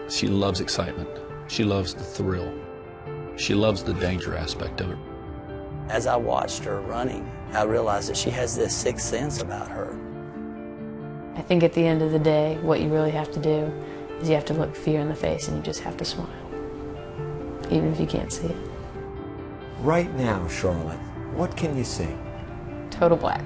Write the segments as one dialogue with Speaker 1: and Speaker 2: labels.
Speaker 1: She loves excitement. She loves the thrill. She loves the danger aspect of it.
Speaker 2: As I watched her running, I realized that she has this sixth sense about her.
Speaker 3: I think at the end of the day, what you really have to do is you have to look fear in the face and you just have to smile, even if you can't see it.
Speaker 4: Right now, Charlotte, what can you see?
Speaker 3: Total black.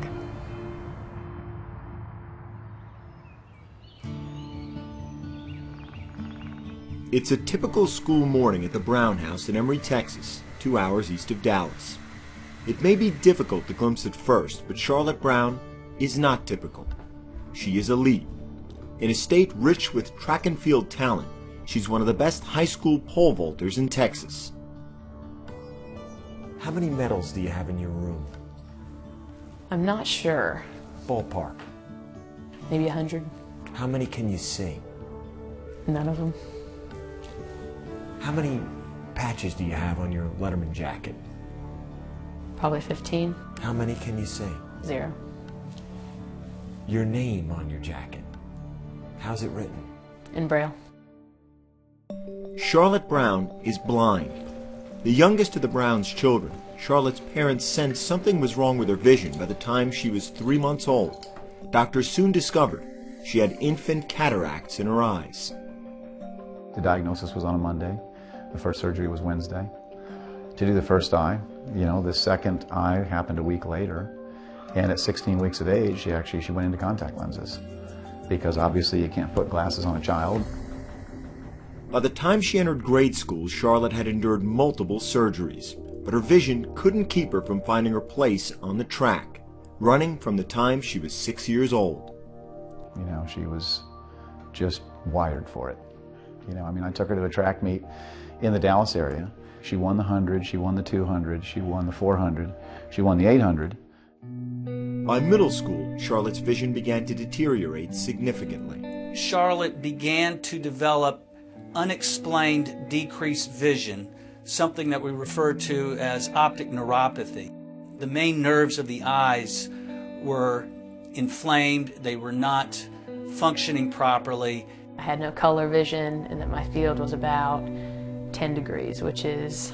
Speaker 4: It's a typical school morning at the Brown House in Emory, Texas, 2 hours east of Dallas. It may be difficult to glimpse at first, but Charlotte Brown is not typical. She is elite. In a state rich with track and field talent, she's one of the best high school pole vaulters in Texas. How many medals do you have in your room?
Speaker 3: I'm not sure.
Speaker 4: Ballpark.
Speaker 3: Maybe 100.
Speaker 4: How many can you see?
Speaker 3: None of them.
Speaker 4: How many patches do you have on your Letterman jacket?
Speaker 3: Probably 15.
Speaker 4: How many can you see?
Speaker 3: 0.
Speaker 4: Your name on your jacket. How's it written?
Speaker 3: In Braille.
Speaker 4: Charlotte Brown is blind. The youngest of the Brown's children, Charlotte's parents sensed something was wrong with her vision by the time she was 3 months old. Doctors soon discovered she had infant cataracts in her eyes.
Speaker 5: The diagnosis was on a Monday. The first surgery was Wednesday. To do the first eye, the second eye happened a week later. And at 16 weeks of age, she went into contact lenses. Because obviously you can't put glasses on a child.
Speaker 4: By the time she entered grade school, Charlotte had endured multiple surgeries, but her vision couldn't keep her from finding her place on the track, running from the time she was 6 years old.
Speaker 5: She was just wired for it. I took her to a track meet in the Dallas area. She won the 100, she won the 200, she won the 400, she won the 800.
Speaker 4: By middle school, Charlotte's vision began to deteriorate significantly.
Speaker 2: Charlotte began to develop unexplained decreased vision, something that we refer to as optic neuropathy. The main nerves of the eyes were inflamed, they were not functioning properly.
Speaker 3: I had no color vision, and that my field was about 10 degrees, which is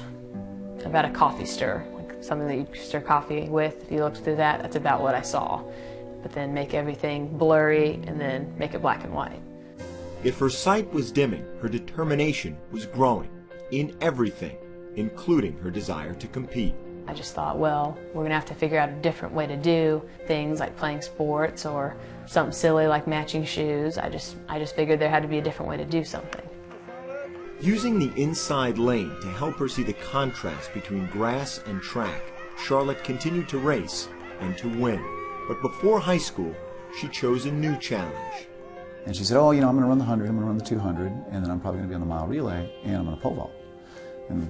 Speaker 3: about a coffee stir, like something that you stir coffee with. If you looked through that, that's about what I saw. But then make everything blurry and then make it black and white.
Speaker 4: If her sight was dimming, her determination was growing in everything, including her desire to compete.
Speaker 3: I just thought, well, we're going to have to figure out a different way to do things like playing sports or something silly like matching shoes. I just figured there had to be a different way to do something.
Speaker 4: Using the inside lane to help her see the contrast between grass and track, Charlotte continued to race and to win. But before high school, she chose a new challenge.
Speaker 5: And she said, I'm going to run the 100, I'm going to run the 200, and then I'm probably going to be on the mile relay, and I'm going to pole vault. And,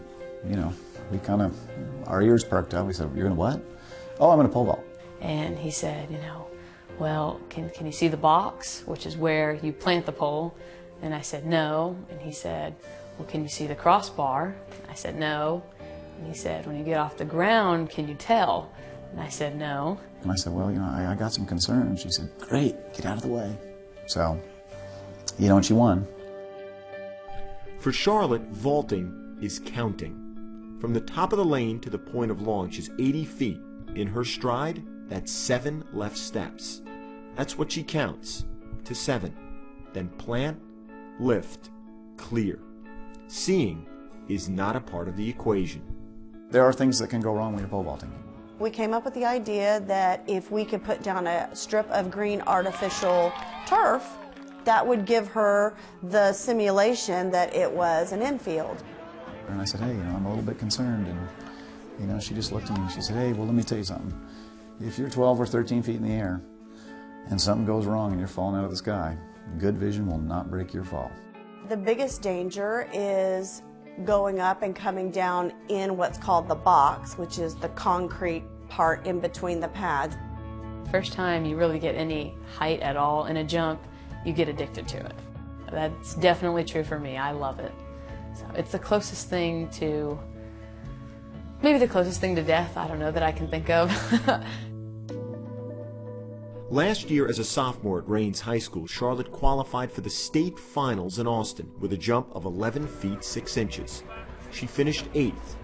Speaker 5: we kind of, our ears perked up. We said, you're going to what? Oh, I'm going to pole vault.
Speaker 3: And he said, well, can you see the box, which is where you plant the pole? And I said, no. And he said, well, can you see the crossbar? I said, no. And he said, when you get off the ground, can you tell? And I said, no.
Speaker 5: And I said, well, I got some concerns. She said, great, get out of the way. So, and she won.
Speaker 4: For Charlotte, vaulting is counting. From the top of the lane to the point of launch is 80 feet. In her stride, that's 7 left steps. That's what she counts, to 7. Then plant, lift, clear. Seeing is not a part of the equation.
Speaker 5: There are things that can go wrong when you're pole vaulting.
Speaker 6: We came up with the idea that if we could put down a strip of green artificial turf, that would give her the simulation that it was an infield.
Speaker 5: And I said, hey, I'm a little bit concerned. And, she just looked at me and she said, hey, well, let me tell you something. If you're 12 or 13 feet in the air and something goes wrong and you're falling out of the sky, good vision will not break your fall.
Speaker 6: The biggest danger is going up and coming down in what's called the box, which is the concrete part in between the pads.
Speaker 3: First time you really get any height at all in a jump, you get addicted to it. That's definitely true for me. I love it. So it's the closest thing to, maybe the closest thing to death, I don't know, that I can think of.
Speaker 4: Last year, as a sophomore at Raines High School, Charlotte qualified for the state finals in Austin with a jump of 11 feet 6 inches. She finished 8th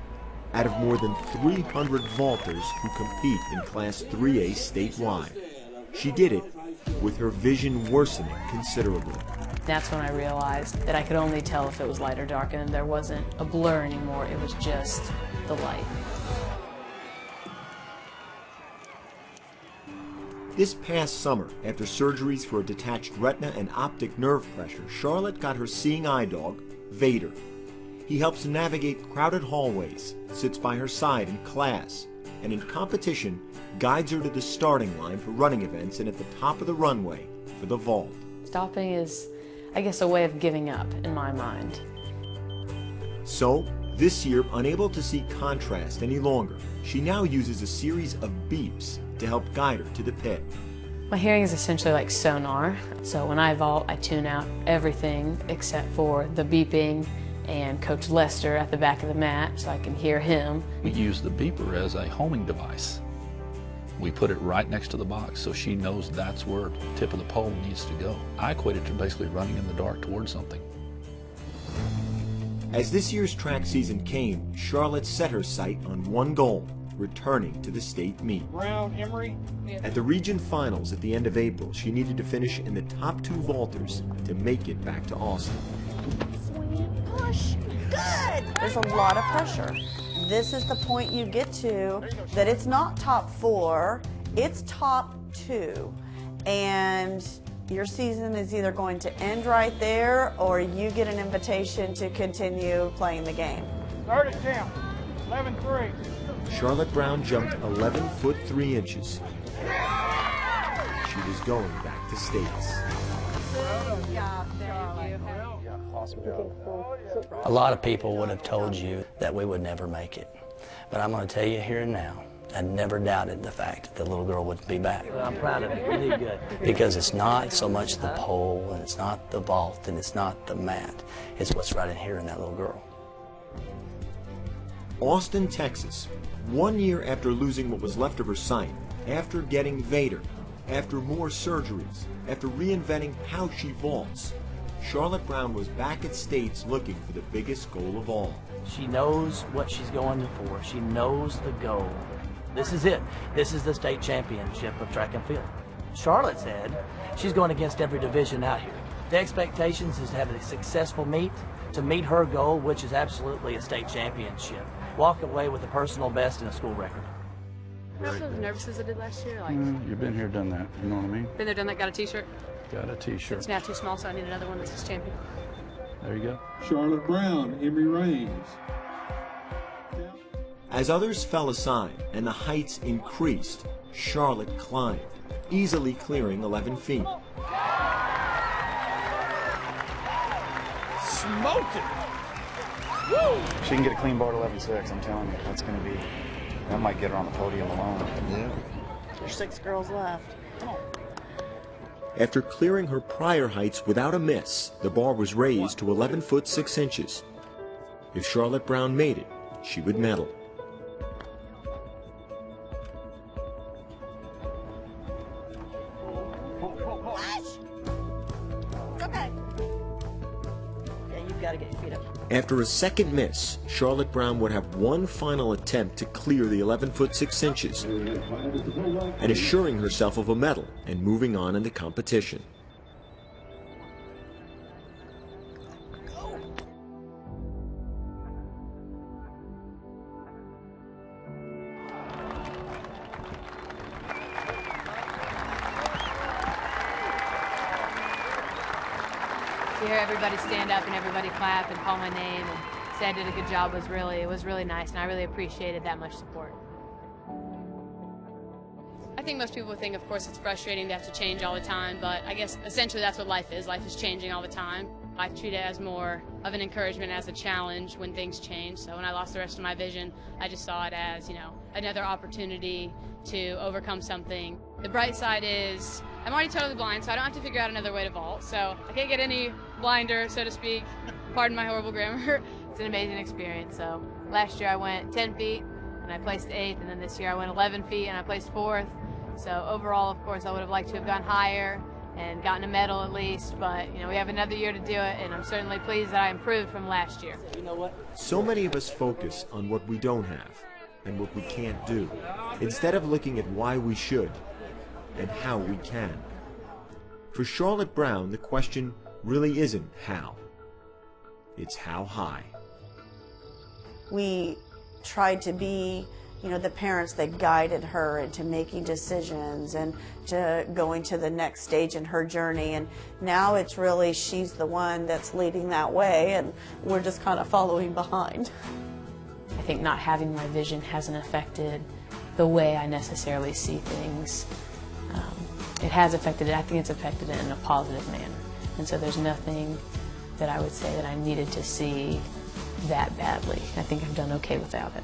Speaker 4: out of more than 300 vaulters who compete in Class 3A statewide. She did it with her vision worsening considerably.
Speaker 3: That's when I realized that I could only tell if it was light or dark, and there wasn't a blur anymore, it was just the light.
Speaker 4: This past summer, after surgeries for a detached retina and optic nerve pressure, Charlotte got her seeing eye dog, Vader. He helps navigate crowded hallways, sits by her side in class, and in competition, guides her to the starting line for running events and at the top of the runway for the vault. Stopping
Speaker 3: is, I guess, a way of giving up in my mind.
Speaker 4: So, this year, unable to see contrast any longer, she now uses a series of beeps to help guide her to the pit.
Speaker 3: My hearing is essentially like sonar, so when I vault, I tune out everything except for the beeping and Coach Lester at the back of the mat, so I can hear him.
Speaker 1: We use the beeper as a homing device. We put it right next to the box so she knows that's where the tip of the pole needs to go. I equate it to basically running in the dark towards something.
Speaker 4: As this year's track season came, Charlotte set her sight on one goal: returning to the state meet.
Speaker 7: Brown, Emery.
Speaker 4: At the region finals at the end of April, she needed to finish in the top 2 vaulters to make it back to Austin.
Speaker 6: Push. Good. There's a lot of pressure. This is the point you get to that it's not top 4, it's top 2. And your season is either going to end right there or you get an invitation to continue playing the game.
Speaker 7: Third attempt, 11-3.
Speaker 4: Charlotte Brown jumped 11 foot 3 inches. She was going back to states.
Speaker 8: A lot of people would have told you that we would never make it. But I'm going to tell you here and now, I never doubted the fact that the little girl would be back.
Speaker 9: Well, I'm proud of you. You did good.
Speaker 8: Because it's not so much the pole, and it's not the vault, and it's not the mat. It's what's right in here in that little girl.
Speaker 4: Austin, Texas. 1 year after losing what was left of her sight, after getting Vader, after more surgeries, after reinventing how she vaults, Charlotte Brown was back at states looking for the biggest goal of all.
Speaker 9: She knows what she's going for. She knows the goal. This is it. This is the state championship of track and field. Charlotte said she's going against every division out here. The expectations is to have a successful meet, to meet her goal, which is absolutely a state championship. Walk away with a personal best and a school record.
Speaker 10: Not as nervous as I did last year. Like,
Speaker 1: You've been here, done that. You know what I mean?
Speaker 10: been there, done that. Got a T-shirt.
Speaker 1: Got a T-shirt.
Speaker 10: It's now too small, so I need another one that says champion.
Speaker 1: There you go.
Speaker 7: Charlotte Brown, Emery Raines.
Speaker 4: As others fell aside and the heights increased, Charlotte climbed, easily clearing 11 feet.
Speaker 7: Smoked it! Woo!
Speaker 5: She can get a clean bar at 11.6, I'm telling you. That's going to be, that might get her on the podium alone. Yeah.
Speaker 6: There's 6 girls left.
Speaker 4: After clearing her prior heights without a miss, the bar was raised to 11 foot 6 inches. If Charlotte Brown made it, she would medal.
Speaker 9: Got to get your feet up.
Speaker 4: After a second miss, Charlotte Brown would have one final attempt to clear the 11 foot 6 inches and assuring herself of a medal and moving on in the competition.
Speaker 10: To hear everybody stand up and everybody clap and call my name and say I did a good job was really nice, and I really appreciated that much support. I think most people think, of course, it's frustrating to have to change all the time, but I guess essentially that's what life is. Life is changing all the time. I treat it as more of an encouragement, as a challenge when things change. So when I lost the rest of my vision, I just saw it as, you know, another opportunity to overcome something. The bright side is I'm already totally blind, so I don't have to figure out another way to vault. So I can't get any blinder, so to speak. Pardon my horrible grammar. It's an amazing experience. So last year I went 10 feet and I placed 8th, and then this year I went 11 feet and I placed 4th. So overall, of course, I would have liked to have gone higher and gotten a medal at least, but we have another year to do it, and I'm certainly pleased that I improved from last year.
Speaker 9: You know what?
Speaker 4: So many of us focus on what we don't have and what we can't do, instead of looking at why we should and how we can. For Charlotte Brown, the question really isn't how. It's how high.
Speaker 6: We tried to be, the parents that guided her into making decisions and to going to the next stage in her journey. And now it's really she's the one that's leading that way, and we're just kind of following behind.
Speaker 3: I think not having my vision hasn't affected the way I necessarily see things. It has affected it. I think it's affected it in a positive manner. And so there's nothing that I would say that I needed to see that badly. I think I've done okay without it.